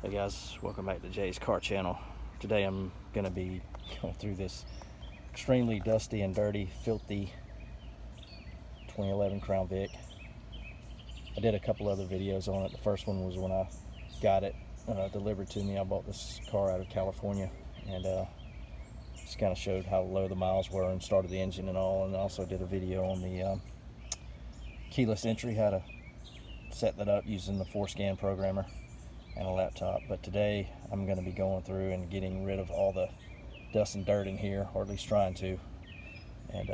Hey guys, welcome back to Jay's Car Channel. Today I'm going to be going through this extremely dusty and dirty, filthy 2011 Crown Vic. I did a couple other videos on it. The first one was when I got it delivered to me. I bought this car out of California and just kind of showed how low the miles were and started the engine and all, and I also did a video on the keyless entry, how to set that up using the 4Scan programmer and a laptop. But today I'm going to be going through and getting rid of all the dust and dirt in here, or at least trying to, and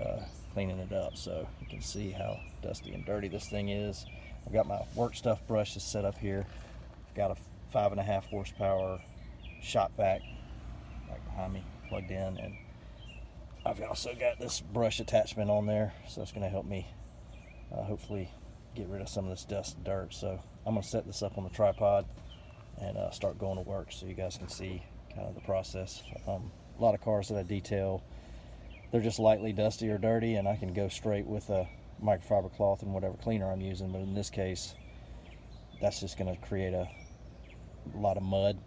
cleaning it up so you can see how dusty and dirty this thing is. I've got my work stuff brushes set up here. I've got a 5.5 horsepower shop vac right behind me plugged in, and I've also got this brush attachment on there, so it's going to help me hopefully get rid of some of this dust and dirt. So I'm going to set this up on the tripod and start going to work so you guys can see kind of the process. A lot of cars that I detail, they're just lightly dusty or dirty, and I can go straight with a microfiber cloth and whatever cleaner I'm using, but in this case that's just going to create a lot of mud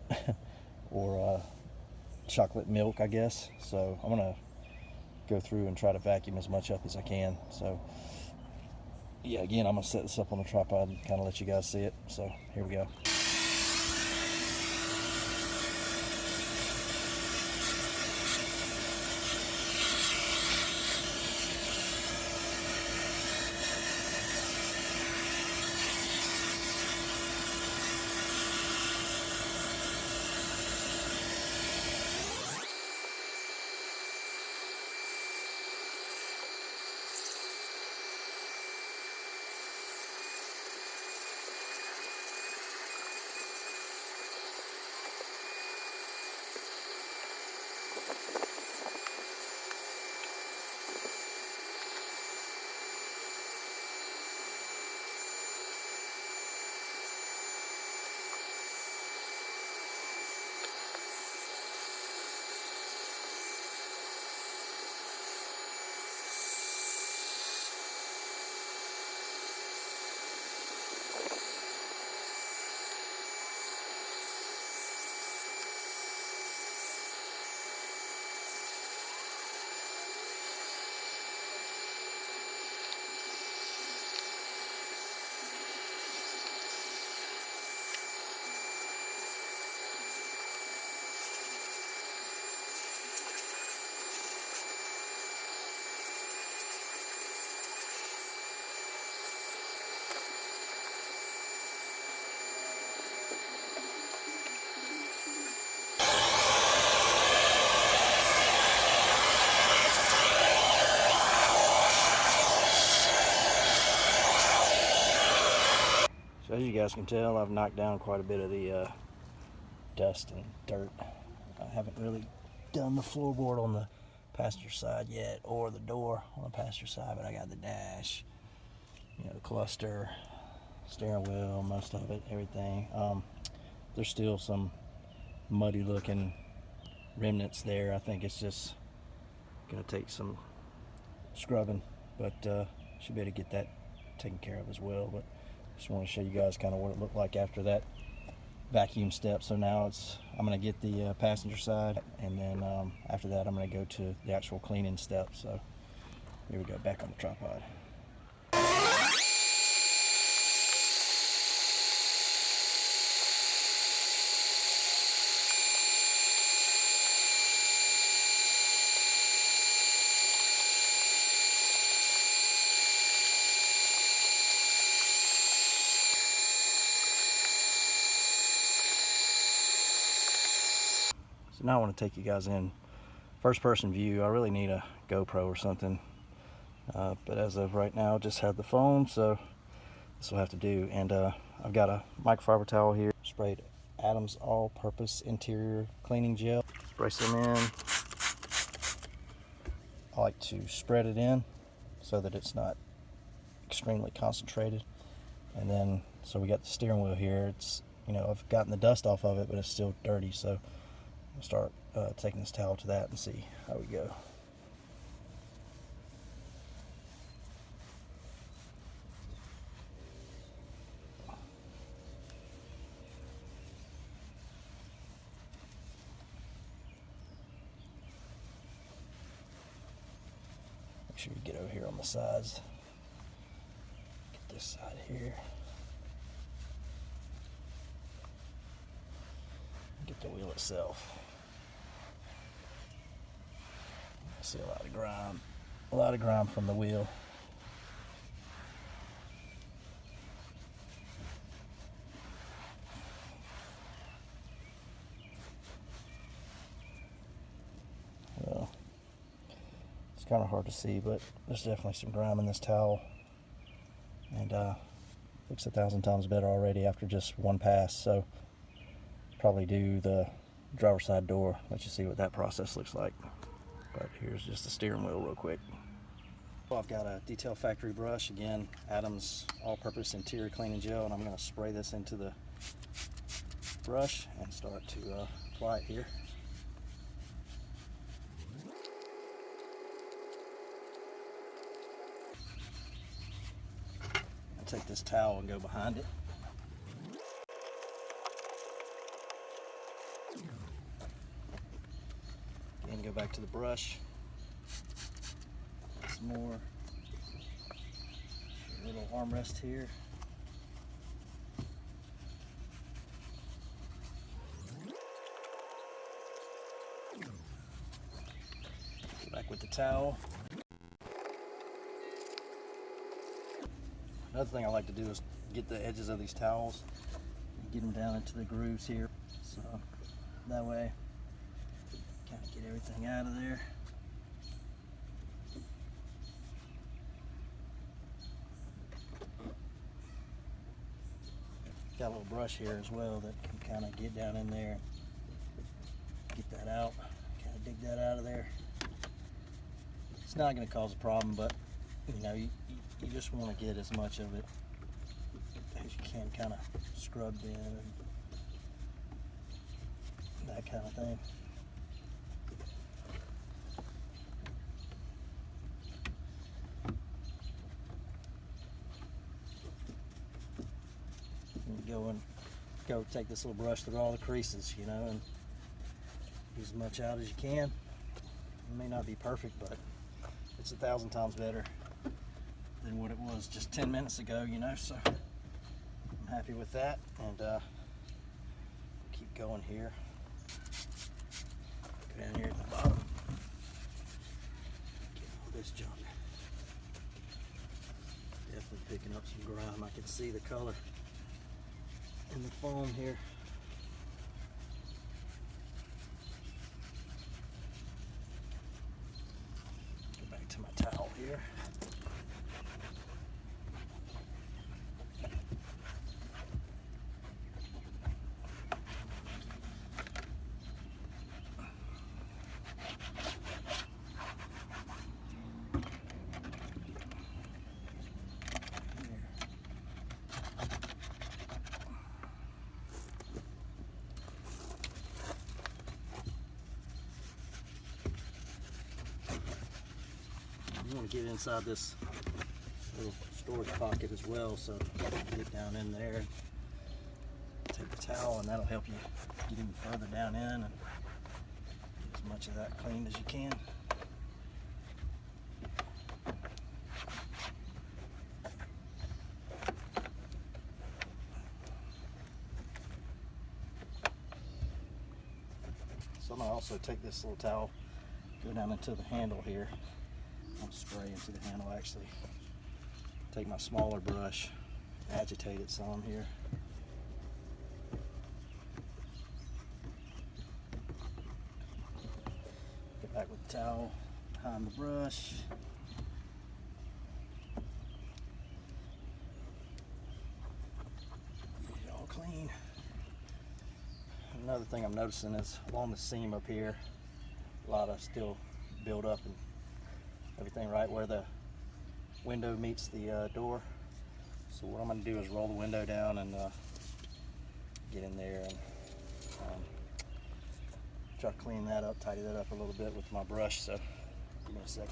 or chocolate milk, I guess. So I'm going to go through and try to vacuum as much up as I can. So yeah, again, I'm going to set this up on the tripod and kind of let you guys see it. So here we go. So as you guys can tell, I've knocked down quite a bit of the dust and dirt. I haven't really done the floorboard on the passenger side yet, or the door on the passenger side, but I got the dash, you know, the cluster, steering wheel, most of it, everything. There's still some muddy looking remnants there. I think it's just gonna take some scrubbing, but should be able to get that taken care of as well. But just want to show you guys kind of what it looked like after that vacuum step. So now I'm going to get the passenger side, and then after that I'm going to go to the actual cleaning step. So here we go, back on the tripod. So now I want to take you guys in first person view. I really need a GoPro or something, but as of right now I just have the phone, so this will have to do. And I've got a microfiber towel here, sprayed Adams all-purpose interior cleaning gel. Spray some in. I like to spread it in so that it's not extremely concentrated. And then, so we got the steering wheel here. It's, you know, I've gotten the dust off of it, but it's still dirty, so I'll start taking this towel to that and see how we go. sure you get over here on the sides. Get this side here. Get the wheel itself. I see a lot of grime from the wheel. Well, it's kind of hard to see, but there's definitely some grime in this towel, and looks 1,000 times better already after just one pass. So probably do the driver's side door, let you see what that process looks like. But here's just the steering wheel real quick. Well, I've got a Detail Factory brush, again, Adams all-purpose interior cleaning gel, and I'm going to spray this into the brush and start to apply it here. I'll take this towel and go behind it. Again, go back to the brush. Some more. A little armrest here. Go back with the towel. Another thing I like to do is get the edges of these towels, get them down into the grooves here, so that way kind of get everything out of there. Got a little brush here as well that can kind of get down in there, get that out, kind of dig that out of there. It's not going to cause a problem, but you know, you just want to get as much of it as you can, kind of scrubbed in and that kind of thing. And go take this little brush through all the creases, you know, and use as much out as you can. It may not be perfect, but it's 1,000 times better than what it was just 10 minutes ago, you know, so I'm happy with that. And keep going here. Go down here at the bottom. Get all this junk. Definitely picking up some grime. I can see the color in the foam here. Go back to my towel here. I'm going to get inside this little storage pocket as well, so get down in there, take the towel, and that'll help you get even further down in and get as much of that cleaned as you can. So I'm going to also take this little towel, go down into the handle here. I'll spray into the handle, actually. Take my smaller brush, agitate it some here. Get back with the towel behind the brush. Get it all clean. Another thing I'm noticing is along the seam up here, a lot of still build up and everything right where the window meets the door. So what I'm going to do is roll the window down and get in there and try to clean that up, tidy that up a little bit with my brush. So give me a second.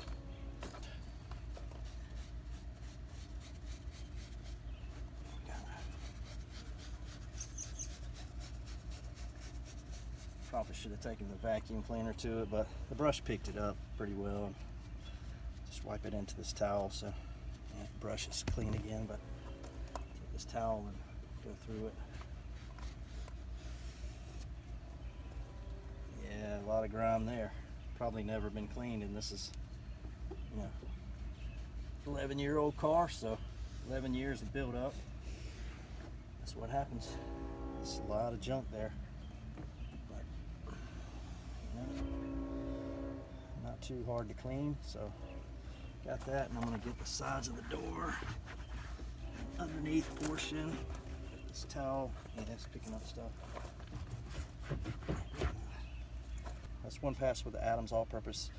Probably should have taken the vacuum cleaner to it, but the brush picked it up pretty well. Just just wipe it into this towel so yeah, brush is clean again, but take this towel and go through it. Yeah, a lot of grime there. Probably never been cleaned, and this is, you know, 11-year-old car, so 11 years of build up. That's what happens. There's a lot of junk there. But, you know, not too hard to clean, so got that, and I'm gonna get the sides of the door, underneath portion. This towel, yeah, it's picking up stuff. That's one pass with the Adams all-purpose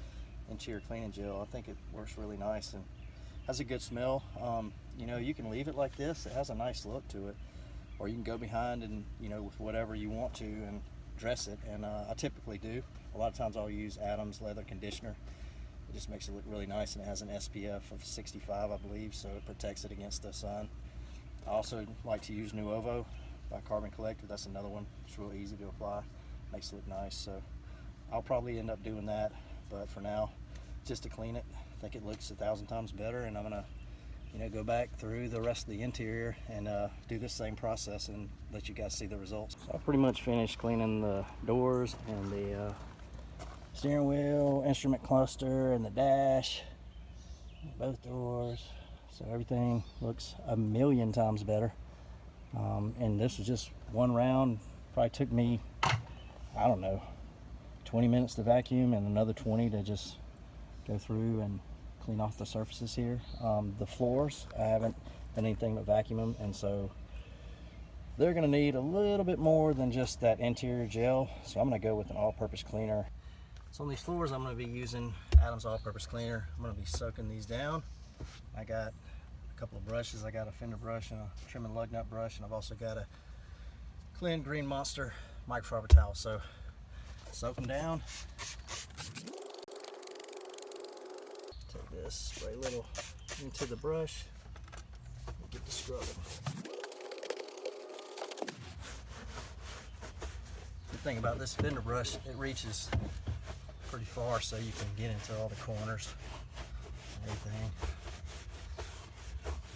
interior cleaning gel. I think it works really nice and has a good smell. You know, you can leave it like this. It has a nice look to it, or you can go behind and, you know, with whatever you want to and dress it. And I typically do. A lot of times I'll use Adams leather conditioner. It just makes it look really nice, and it has an SPF of 65, I believe, so it protects it against the sun. I also like to use Nuovo by Carbon Collector. That's another one. It's real easy to apply. Makes it look nice. So I'll probably end up doing that, but for now, just to clean it, I think it looks 1,000 times better, and I'm gonna, you know, go back through the rest of the interior and do this same process and let you guys see the results. So I pretty much finished cleaning the doors and the steering wheel, instrument cluster, and the dash, both doors. So everything looks 1,000,000 times better. And this was just one round. Probably took me, I don't know, 20 minutes to vacuum and another 20 to just go through and clean off the surfaces here. The floors, I haven't done anything but vacuum them, and so they're gonna need a little bit more than just that interior gel. So I'm gonna go with an all-purpose cleaner. So on these floors, I'm gonna be using Adams all-purpose cleaner. I'm gonna be soaking these down. I got a couple of brushes. I got a fender brush and a Trim Lug nut brush, and I've also got a Klin Green Monster microfiber towel. So soak them down. Take this, spray a little into the brush, and get the scrubbing. The thing about this fender brush, it reaches pretty far, so you can get into all the corners and everything.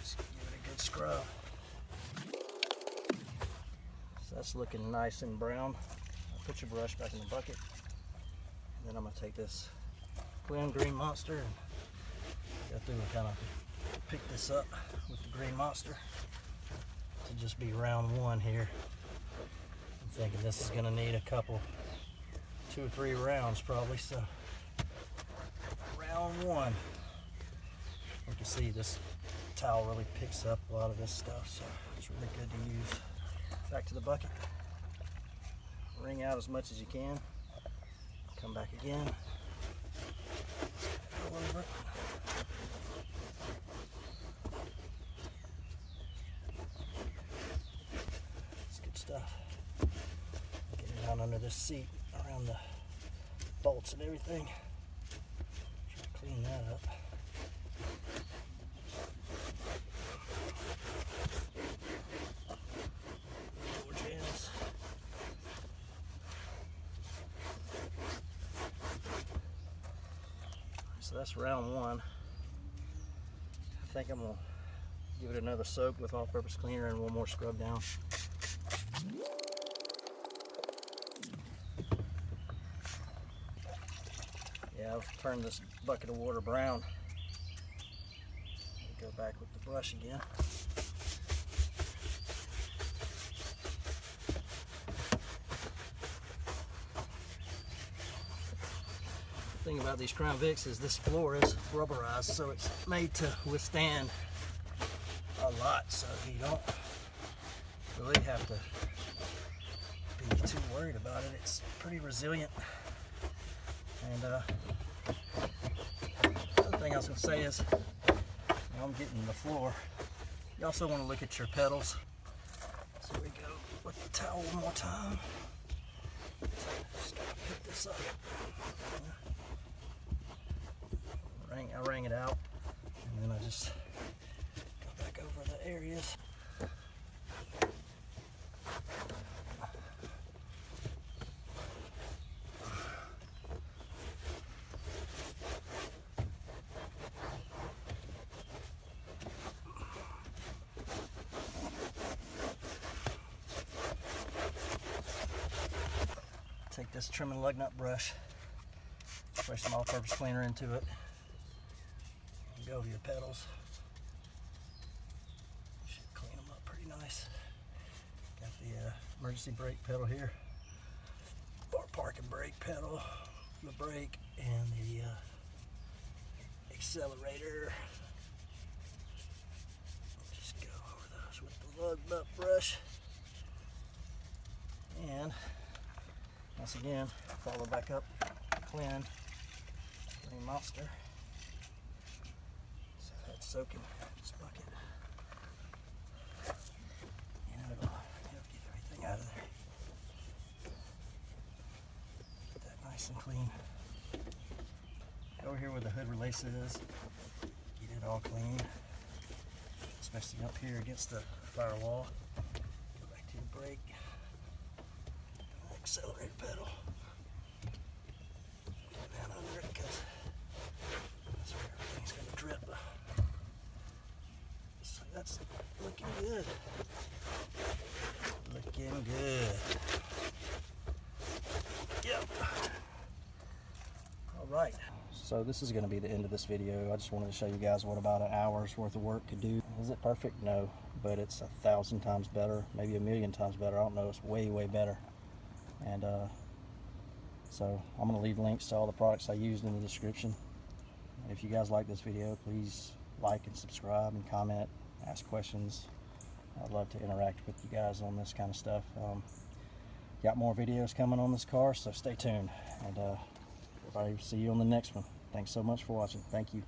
Just give it a good scrub. So that's looking nice and brown. Put your brush back in the bucket, and then I'm going to take this Klin Green Monster and go through and kind of pick this up with the Green Monster to just be round one here. I'm thinking this is going to need a couple, 2 or 3 rounds probably, so round one. You can see this towel really picks up a lot of this stuff, so it's really good to use. Back to the bucket. Wring out as much as you can. Come back again. Go over it. It's good stuff. Get it down under this seat, around the bolts and everything. Try to clean that up. So that's round one. I think I'm gonna give it another soak with all-purpose cleaner and one more scrub down. Yeah, I've turned this bucket of water brown. Go back with the brush again. The thing about these Crown Vics is this floor is rubberized, so it's made to withstand a lot, so you don't really have to be too worried about it. It's pretty resilient. And the other thing I was going to say is, when I'm getting the floor, you also want to look at your pedals. So we go with the towel one more time. Just gotta pick this up. I wring it out, and then I just go back over the areas. Take this Trim Lug nut brush, spray some all-purpose cleaner into it, and go over your pedals. Should clean them up pretty nice. Got the emergency brake pedal here, or parking brake pedal, the brake, and the accelerator. Just go over those with the lug nut brush. And once again, follow back up Klin Monster. So that's soaking this bucket. And it'll get everything out of there. Get that nice and clean. Over here where the hood release is, get it all clean. Especially up here against the firewall. Go back to the brake. Accelerator pedal. Get that under it because that's where everything's going to drip. So that's looking good. Looking good. Yep. Alright. So this is going to be the end of this video. I just wanted to show you guys what about an hour's worth of work could do. Is it perfect? No. But it's 1,000 times better. Maybe 1,000,000 times better. I don't know. It's way, way better. And so I'm going to leave links to all the products I used in the description. If you guys like this video, please like and subscribe and comment, ask questions. I'd love to interact with you guys on this kind of stuff. Got more videos coming on this car, so stay tuned. And I'll see you on the next one. Thanks so much for watching. Thank you.